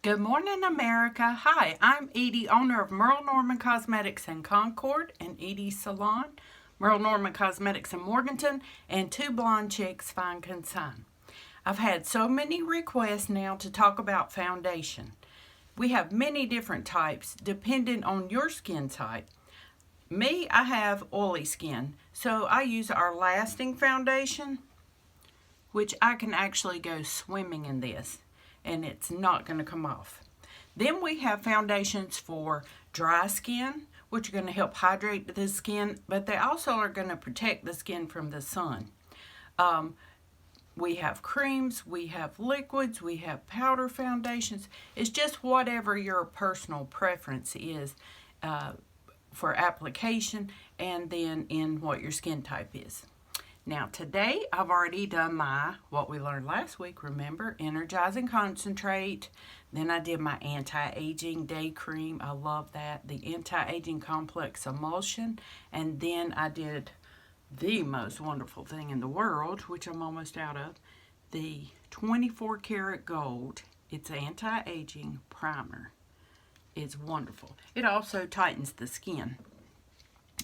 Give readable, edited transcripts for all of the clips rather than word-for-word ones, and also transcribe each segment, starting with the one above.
Good morning, America. Hi, I'm Edie, owner of Merle Norman Cosmetics in Concord and Edie's Salon, Merle Norman Cosmetics in Morganton, and Two Blonde Chicks Fine Consign. I've had so many requests now to talk about foundation. We have many different types depending on your skin type. Me, I have oily skin, so I use our Lasting Foundation, which I can actually go swimming in this, and it's not going to come off. Then we have foundations for dry skin, which are going to help hydrate the skin, but they also are going to protect the skin from the sun. We have creams, we have liquids, we have powder foundations. It's just whatever your personal preference is for application, and then in what your skin type is. Now today I've already done my, what we learned last week, remember, Energizing Concentrate. Then I did my Anti-Aging Day Cream. I love that. The Anti-Aging Complex Emulsion. And then I did the most wonderful thing in the world, which I'm almost out of, the 24 karat gold. It's Anti-Aging Primer. It's wonderful. It also tightens the skin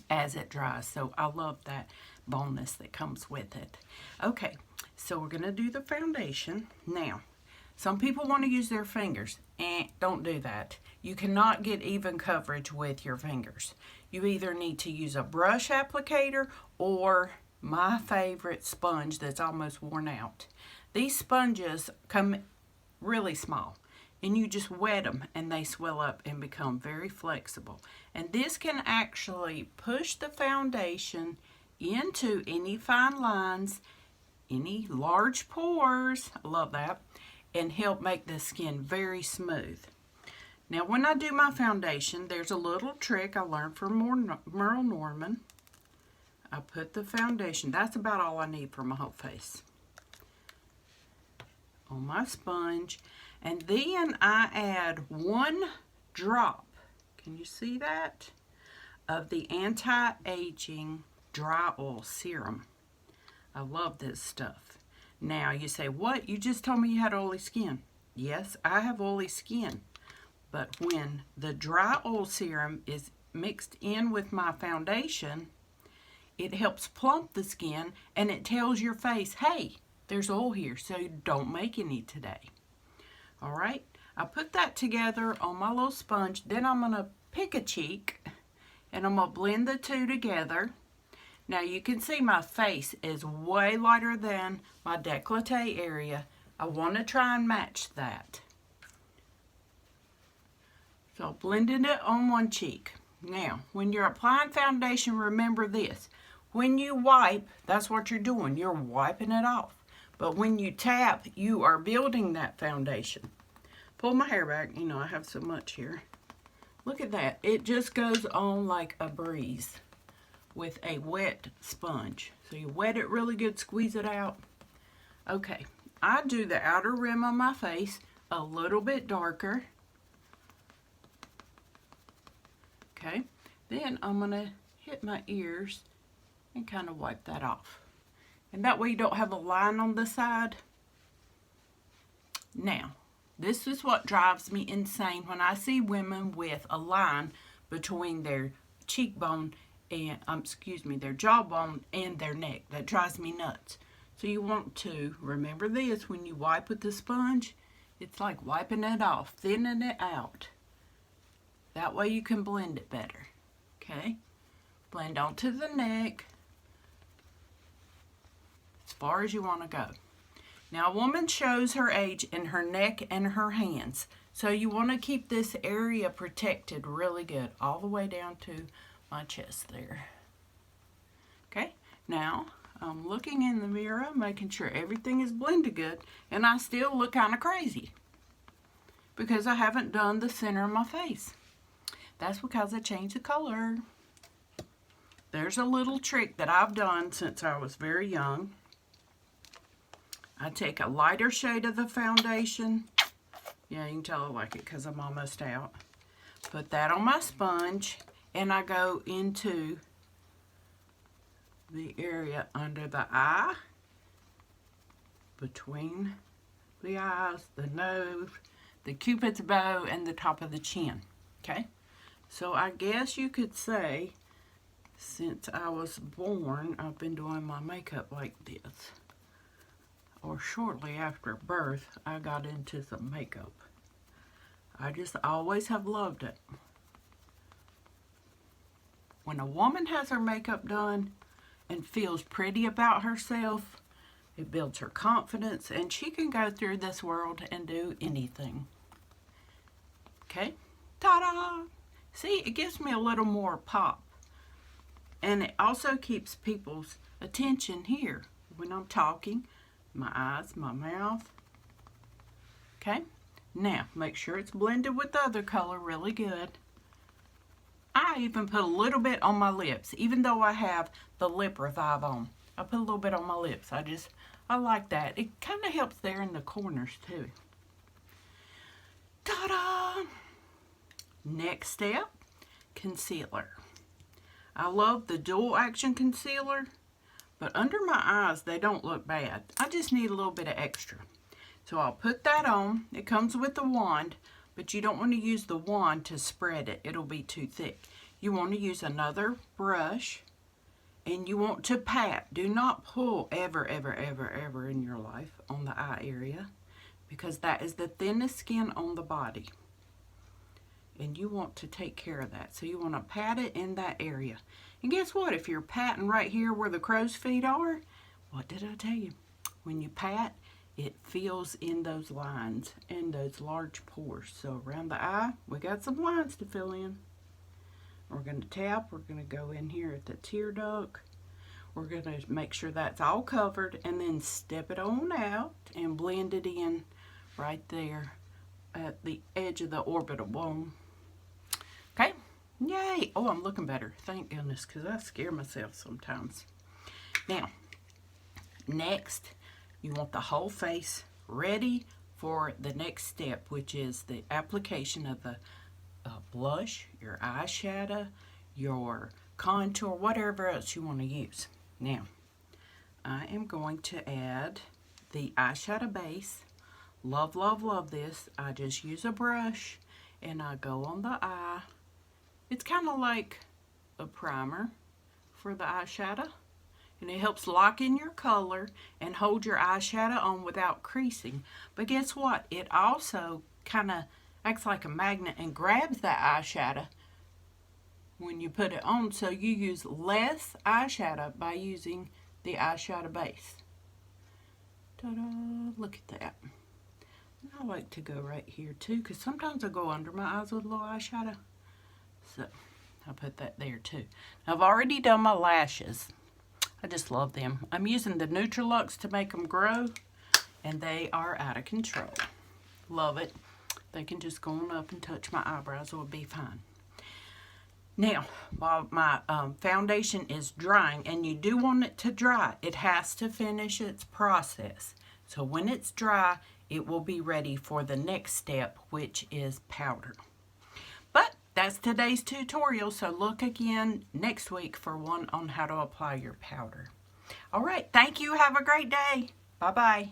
as it dries, so I love that bonus that comes with it. Okay, so we're going to do the foundation. Now, some people want to use their fingers. Don't do that. You cannot get even coverage with your fingers. You either need to use a brush applicator or my favorite sponge that's almost worn out. These sponges come really small, and you just wet them and they swell up and become very flexible. And this can actually push the foundation into any fine lines, any large pores, I love that, and help make the skin very smooth. Now when I do my foundation, there's a little trick I learned from Merle Norman. I put the foundation, that's about all I need for my whole face, on my sponge. And then I add 1 drop, can you see that, of the Anti-Aging Dry Oil Serum. I love this stuff. Now you say, what? You just told me you had oily skin. Yes, I have oily skin. But when the Dry Oil Serum is mixed in with my foundation, it helps plump the skin, and it tells your face, hey, there's oil here, so don't make any today. All right, I put that together on my little sponge. Then I'm going to pick a cheek, and I'm going to blend the two together. Now you can see my face is way lighter than my décolleté area. I want to try and match that. So blending it on one cheek. Now, when you're applying foundation, remember this. When you wipe, that's what you're doing. You're wiping it off. But when you tap, you are building that foundation. Pull my hair back. You know, I have so much here. Look at that. It just goes on like a breeze with a wet sponge. So you wet it really good, squeeze it out. Okay, I do the outer rim of my face a little bit darker. Okay, then I'm going to hit my ears and kind of wipe that off. And that way you don't have a line on the side. Now, this is what drives me insane when I see women with a line between their cheekbone and, their jawbone and their neck. That drives me nuts. So you want to remember this, when you wipe with the sponge, it's like wiping it off, thinning it out. That way you can blend it better. Okay? Blend onto the neck as far as you want to go. Now a woman shows her age in her neck and her hands. So you want to keep this area protected really good, all the way down to my chest there. Okay, now I'm looking in the mirror, making sure everything is blended good, and I still look kind of crazy because I haven't done the center of my face. That's because I changed the color. There's a little trick that I've done since I was very young. I take a lighter shade of the foundation. Yeah, you can tell I like it because I'm almost out. Put that on my sponge, and I go into the area under the eye, between the eyes, the nose, the Cupid's bow and the top of the chin. Okay? So I guess you could say, since I was born, I've been doing my makeup like this. Or shortly after birth, I got into some makeup. I just always have loved it. When a woman has her makeup done and feels pretty about herself, it builds her confidence, and she can go through this world and do anything. Okay? Ta-da! See, it gives me a little more pop. And it also keeps people's attention here when I'm talking. My eyes, my mouth. Okay? Now, make sure it's blended with the other color really good. I even put a little bit on my lips, even though I have the Lip Revive on. I put a little bit on my lips. I like that. It kind of helps there in the corners too. Ta-da! Next step, concealer. I love the dual action concealer, but under my eyes they don't look bad. I just need a little bit of extra. So I'll put that on. It comes with a wand, but you don't want to use the wand to spread it. It'll be too thick. You want to use another brush, and you want to pat. Do not pull ever, ever, ever, ever in your life on the eye area, because that is the thinnest skin on the body. And you want to take care of that. So you want to pat it in that area. And guess what? If you're patting right here where the crow's feet are, what did I tell you? When you pat, it fills in those lines and those large pores. So around the eye, we got some lines to fill in. We're going to tap. We're going to go in here at the tear duct. We're going to make sure that's all covered, and then step it on out and blend it in right there at the edge of the orbital bone. Okay? Yay! Oh, I'm looking better. Thank goodness, because I scare myself sometimes. Now, next, you want the whole face ready for the next step, which is the application of the blush, your eyeshadow, your contour, whatever else you want to use. Now, I am going to add the eyeshadow base. Love, love, love this. I just use a brush and I go on the eye. It's kind of like a primer for the eyeshadow. And it helps lock in your color and hold your eyeshadow on without creasing. But guess what? It also kind of acts like a magnet and grabs that eyeshadow when you put it on. So you use less eyeshadow by using the eyeshadow base. Ta-da! Look at that. I like to go right here too, because sometimes I go under my eyes with a little eyeshadow. So I'll put that there too. Now, I've already done my lashes. I just love them. I'm using the Nutrilux to make them grow, and they are out of control. Love it. They can just go on up and touch my eyebrows. It will be fine. Now, while my foundation is drying, and you do want it to dry, it has to finish its process. So when it's dry, it will be ready for the next step, which is powder. But that's today's tutorial, so look again next week for one on how to apply your powder. All right, thank you. Have a great day. Bye-bye.